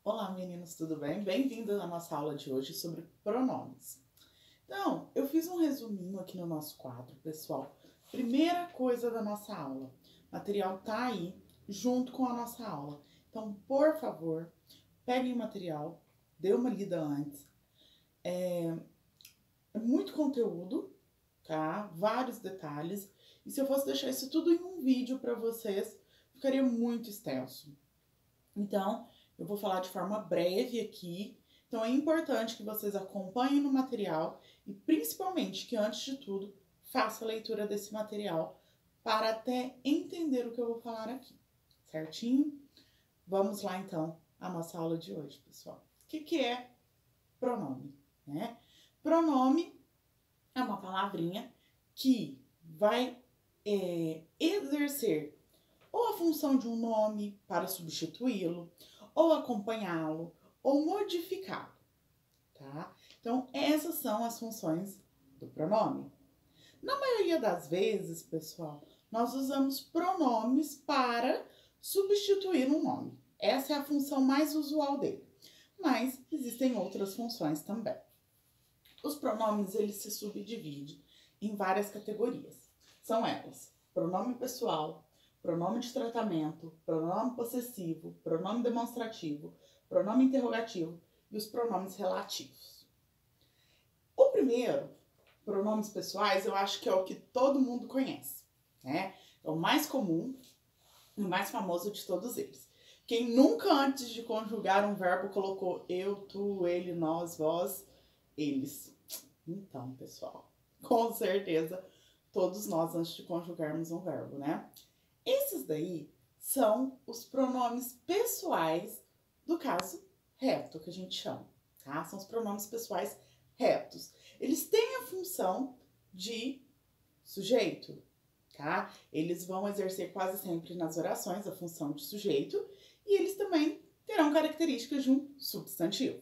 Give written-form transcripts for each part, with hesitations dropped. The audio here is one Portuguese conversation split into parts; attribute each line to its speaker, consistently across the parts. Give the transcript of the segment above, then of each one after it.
Speaker 1: Olá, meninos, tudo bem? Bem-vindos à nossa aula de hoje sobre pronomes. Então, eu fiz um resuminho aqui no nosso quadro, pessoal. Primeira coisa da nossa aula. O material tá aí, junto com a nossa aula. Então, por favor, peguem o material, dê uma lida antes. É muito conteúdo, tá? Vários detalhes. E se eu fosse deixar isso tudo em um vídeo para vocês, ficaria muito extenso. Então, eu vou falar de forma breve aqui. Então, é importante que vocês acompanhem no material e, principalmente, que antes de tudo, faça a leitura desse material para até entender o que eu vou falar aqui, certinho? Vamos lá, então, à nossa aula de hoje, pessoal. O que é pronome, né? Pronome é uma palavrinha que vai exercer ou a função de um nome para substituí-lo, ou acompanhá-lo, ou modificá-lo, tá? Então, essas são as funções do pronome. Na maioria das vezes, pessoal, nós usamos pronomes para substituir um nome. Essa é a função mais usual dele. Mas existem outras funções também. Os pronomes, eles se subdividem em várias categorias. São elas: pronome pessoal, pronome de tratamento, pronome possessivo, pronome demonstrativo, pronome interrogativo e os pronomes relativos. O primeiro, pronomes pessoais, eu acho que é o que todo mundo conhece, né? É o mais comum e o mais famoso de todos eles. Quem nunca antes de conjugar um verbo colocou eu, tu, ele, nós, vós, eles? Então, pessoal, com certeza todos nós antes de conjugarmos um verbo, né? Esses daí são os pronomes pessoais do caso reto, que a gente chama, tá? São os pronomes pessoais retos. Eles têm a função de sujeito, tá? Eles vão exercer quase sempre nas orações a função de sujeito e eles também terão características de um substantivo.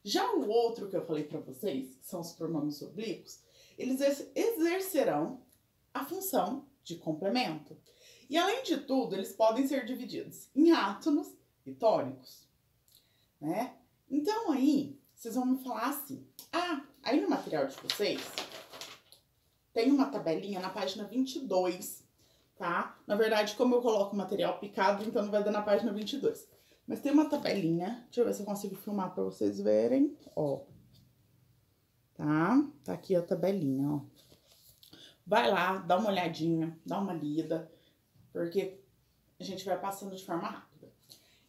Speaker 1: Já o outro que eu falei para vocês, que são os pronomes oblíquos, eles exercerão a função de complemento. E além de tudo, eles podem ser divididos em átonos e tônicos, né? Então aí, vocês vão me falar assim: ah, aí no material de vocês tem uma tabelinha na página 22, tá? Na verdade, como eu coloco o material picado, então não vai dar na página 22. Mas tem uma tabelinha, deixa eu ver se eu consigo filmar pra vocês verem, ó. Tá? Tá aqui a tabelinha, ó. Vai lá, dá uma olhadinha, dá uma lida, porque a gente vai passando de forma rápida.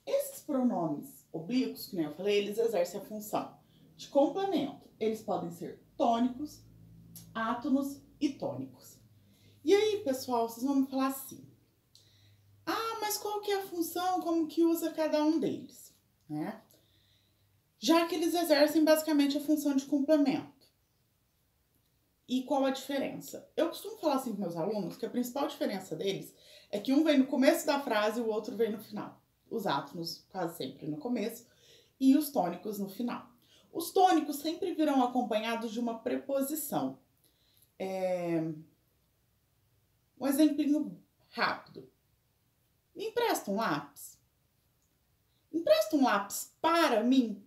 Speaker 1: Esses pronomes oblíquos, que nem eu falei, eles exercem a função de complemento. Eles podem ser tônicos, átonos e tônicos. E aí, pessoal, vocês vão me falar assim: ah, mas qual que é a função, como que usa cada um deles, né? Já que eles exercem basicamente a função de complemento. E qual a diferença? Eu costumo falar assim com meus alunos que a principal diferença deles é que um vem no começo da frase e o outro vem no final. Os átonos quase sempre no começo e os tônicos no final. Os tônicos sempre virão acompanhados de uma preposição. Um exemplinho rápido. Me empresta um lápis? Empresta um lápis para mim?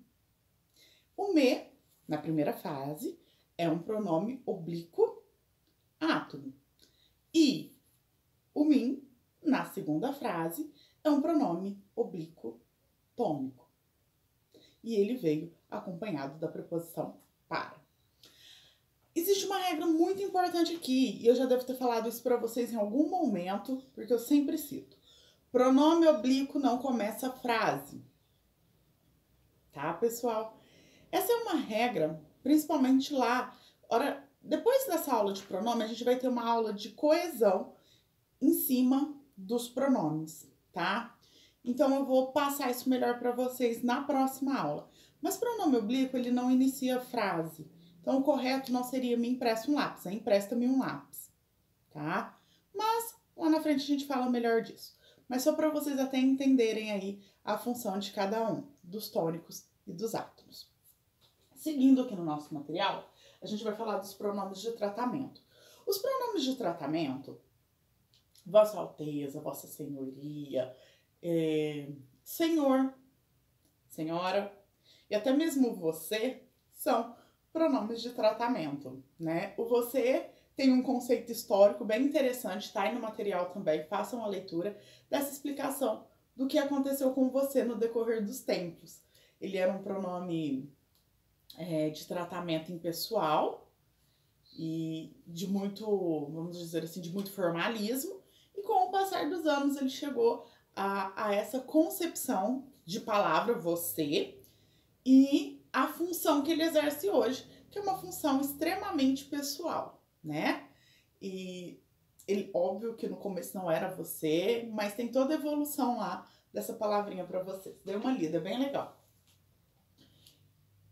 Speaker 1: O me, na primeira fase, é um pronome oblíquo átono. E o mim, na segunda frase, é um pronome oblíquo tônico. E ele veio acompanhado da preposição para. Existe uma regra muito importante aqui, e eu já devo ter falado isso para vocês em algum momento, porque eu sempre cito. Pronome oblíquo não começa a frase. Tá, pessoal? Essa é uma regra, principalmente lá. Ora, depois dessa aula de pronome, a gente vai ter uma aula de coesão em cima dos pronomes, tá? Então, eu vou passar isso melhor para vocês na próxima aula. Mas pronome oblíquo, ele não inicia a frase. Então, o correto não seria me empresta um lápis, é empresta-me um lápis, tá? Mas, lá na frente a gente fala melhor disso. Mas só para vocês até entenderem aí a função de cada um, dos tônicos e dos átomos. Seguindo aqui no nosso material, a gente vai falar dos pronomes de tratamento. Os pronomes de tratamento, Vossa Alteza, Vossa Senhoria, Senhor, senhora e até mesmo você são pronomes de tratamento, né? O você tem um conceito histórico bem interessante, tá aí no material também, façam a leitura dessa explicação do que aconteceu com você no decorrer dos tempos. Ele era um pronome de tratamento impessoal e de muito, vamos dizer assim, de muito formalismo, e com o passar dos anos ele chegou a essa concepção de palavra você e a função que ele exerce hoje, que é uma função extremamente pessoal, né? E ele, óbvio que no começo não era você, mas tem toda a evolução lá dessa palavrinha para vocês. Dê uma lida, é bem legal.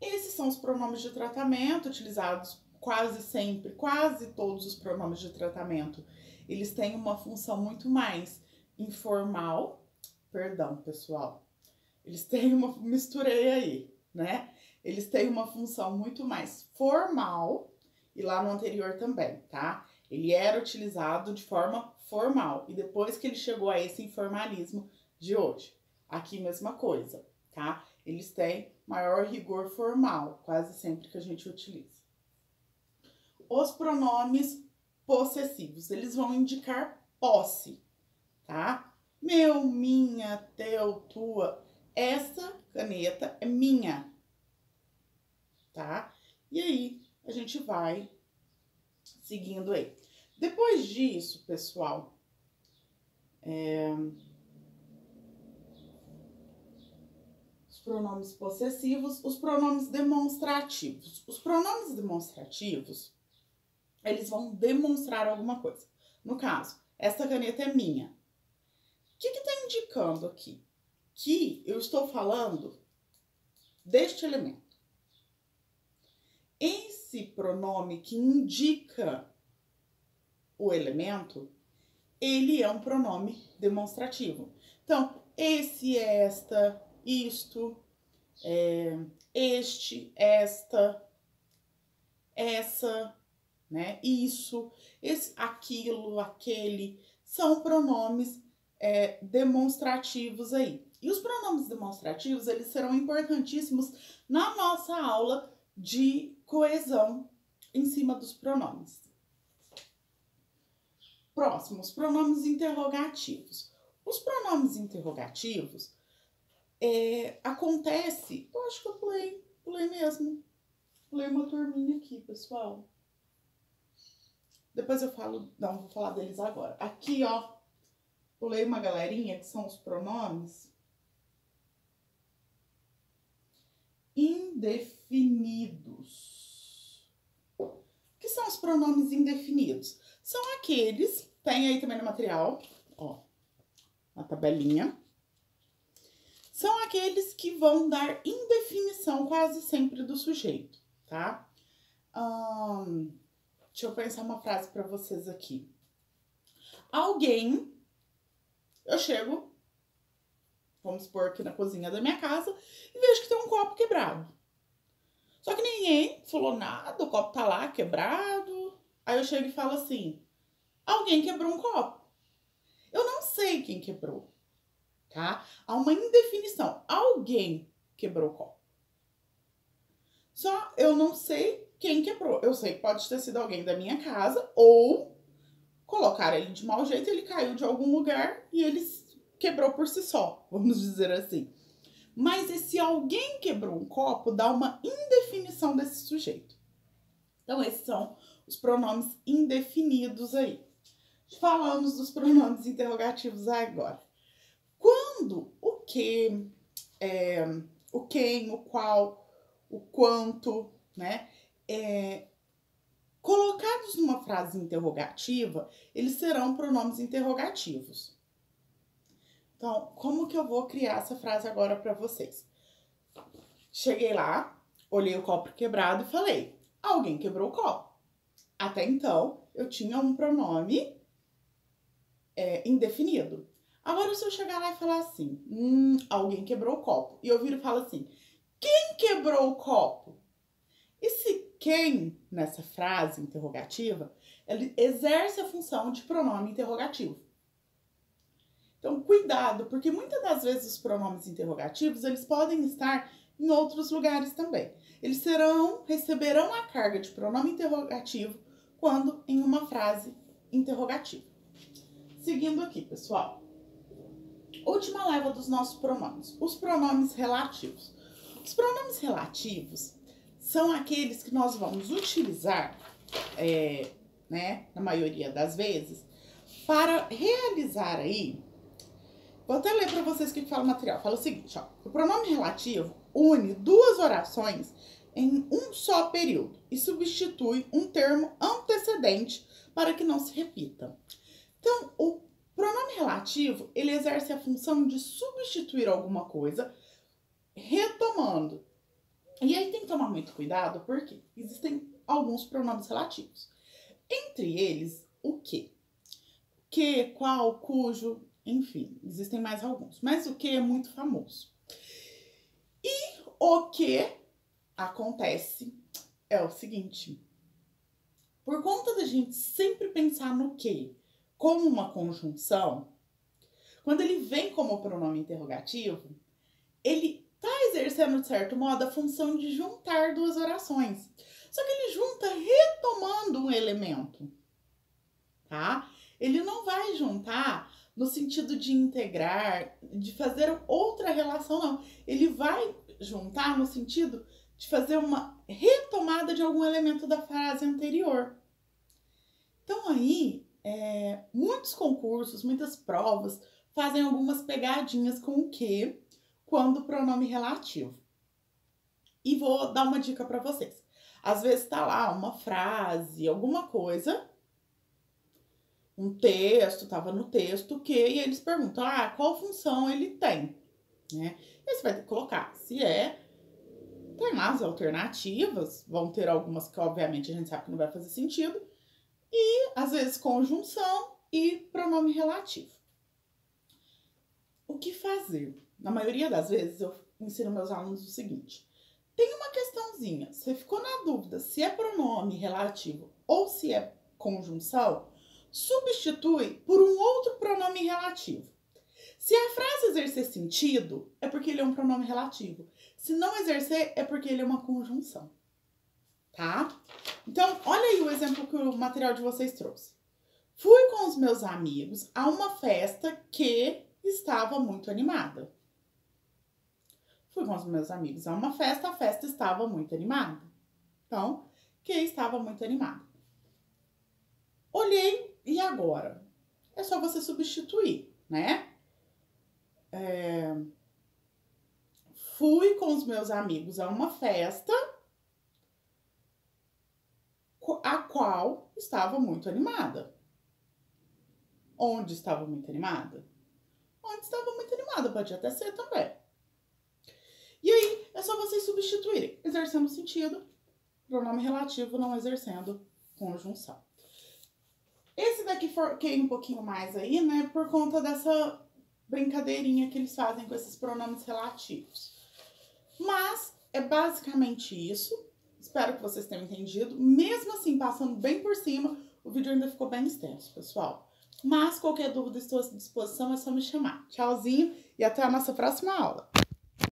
Speaker 1: Esses são os pronomes de tratamento utilizados quase sempre, quase todos os pronomes de tratamento. Eles têm uma função muito mais informal, perdão, pessoal. Eles têm uma, misturei aí, né? Eles têm uma função muito mais formal e lá no anterior também, tá? Ele era utilizado de forma formal e depois que ele chegou a esse informalismo de hoje. Aqui mesma coisa, tá? Eles têm maior rigor formal, quase sempre que a gente utiliza. Os pronomes possessivos, eles vão indicar posse, tá? Meu, minha, teu, tua. Essa caneta é minha, tá? E aí, a gente vai seguindo aí. Depois disso, pessoal, os pronomes possessivos, os pronomes demonstrativos. Os pronomes demonstrativos, eles vão demonstrar alguma coisa. No caso, essa caneta é minha. O que está indicando aqui? Que eu estou falando deste elemento. Esse pronome que indica o elemento, ele é um pronome demonstrativo. Então, esse, esta, isto, este, esta, essa, né? Isso, esse, aquilo, aquele, são pronomes demonstrativos aí. E os pronomes demonstrativos, eles serão importantíssimos na nossa aula de coesão em cima dos pronomes. Próximo, os pronomes interrogativos. Os pronomes interrogativos acontece... Eu acho que eu pulei mesmo. Pulei uma turminha aqui, pessoal. Depois eu falo... Não, vou falar deles agora. Aqui, ó, pulei uma galerinha que são os pronomes indefinidos. O que são os pronomes indefinidos? São aqueles, tem aí também no material, ó, na tabelinha. São aqueles que vão dar indefinição quase sempre do sujeito, tá? Deixa eu pensar uma frase para vocês aqui. Alguém, eu chego, vamos supor aqui na cozinha da minha casa, e vejo que tem um copo quebrado. Só que ninguém falou nada, o copo tá lá quebrado. Aí eu chego e falo assim, alguém quebrou um copo. Eu não sei quem quebrou, tá? Há uma indefinição. Alguém quebrou o copo. Só eu não sei quem quebrou. Eu sei que pode ter sido alguém da minha casa ou colocaram ele de mau jeito, ele caiu de algum lugar e ele quebrou por si só, vamos dizer assim. Mas esse alguém quebrou um copo dá uma indefinição desse sujeito. Então, esses são os pronomes indefinidos aí. Falamos dos pronomes interrogativos agora. Quando o que, o quem, o qual, o quanto, né, colocados numa frase interrogativa, eles serão pronomes interrogativos. Então, como que eu vou criar essa frase agora para vocês? Cheguei lá, olhei o copo quebrado e falei, alguém quebrou o copo. Até então, eu tinha um pronome indefinido. Agora, se eu chegar lá e falar assim, alguém quebrou o copo, e eu viro e falo assim, quem quebrou o copo? Esse quem, nessa frase interrogativa, ele exerce a função de pronome interrogativo. Então, cuidado, porque muitas das vezes os pronomes interrogativos, eles podem estar em outros lugares também. Eles receberão a carga de pronome interrogativo quando em uma frase interrogativa. Seguindo aqui, pessoal. Última leva dos nossos pronomes, os pronomes relativos. Os pronomes relativos são aqueles que nós vamos utilizar, na maioria das vezes, para realizar aí. Vou até ler para vocês o que fala o material. Fala o seguinte, ó. O pronome relativo une duas orações em um só período e substitui um termo antecedente para que não se repita. Então, o pronome relativo, ele exerce a função de substituir alguma coisa, retomando. E aí tem que tomar muito cuidado, porque existem alguns pronomes relativos. Entre eles, o que? Que, qual, cujo, enfim, existem mais alguns. Mas o que é muito famoso. E o que acontece é o seguinte. Por conta da gente sempre pensar no que como uma conjunção, quando ele vem como pronome interrogativo, ele está exercendo, de certo modo, a função de juntar duas orações. Só que ele junta retomando um elemento, tá? Ele não vai juntar no sentido de integrar, de fazer outra relação, não. Ele vai juntar no sentido de fazer uma retomada de algum elemento da frase anterior. Então aí, muitos concursos, muitas provas fazem algumas pegadinhas com o que quando o pronome relativo. E vou dar uma dica para vocês. Às vezes tá lá uma frase, alguma coisa, um texto, tava no texto o que, e eles perguntam, qual função ele tem, né? E você vai ter que colocar, tem lá as alternativas, vão ter algumas que obviamente a gente sabe que não vai fazer sentido, e às vezes conjunção e pronome relativo. O que fazer? Na maioria das vezes eu ensino meus alunos o seguinte, tem uma questãozinha, você ficou na dúvida se é pronome relativo ou se é conjunção, substitui por um outro pronome relativo. Se a frase exercer sentido, é porque ele é um pronome relativo. Se não exercer, é porque ele é uma conjunção. Tá? Então, olha aí o exemplo que o material de vocês trouxe. Fui com os meus amigos a uma festa que estava muito animada. Fui com os meus amigos a uma festa, a festa estava muito animada. Então, que estava muito animada. Olhei, e agora? É só você substituir, né? Fui com os meus amigos a uma festa a qual estava muito animada. Onde estava muito animada? Onde estava muito animada, pode até ser também. E aí, é só vocês substituírem, exercendo sentido, pronome relativo não exercendo conjunção. Esse daqui foquei um pouquinho mais aí, né, por conta dessa brincadeirinha que eles fazem com esses pronomes relativos. Mas é basicamente isso. Espero que vocês tenham entendido. Mesmo assim, passando bem por cima, o vídeo ainda ficou bem extenso, pessoal. Mas qualquer dúvida, estou à disposição, é só me chamar. Tchauzinho e até a nossa próxima aula.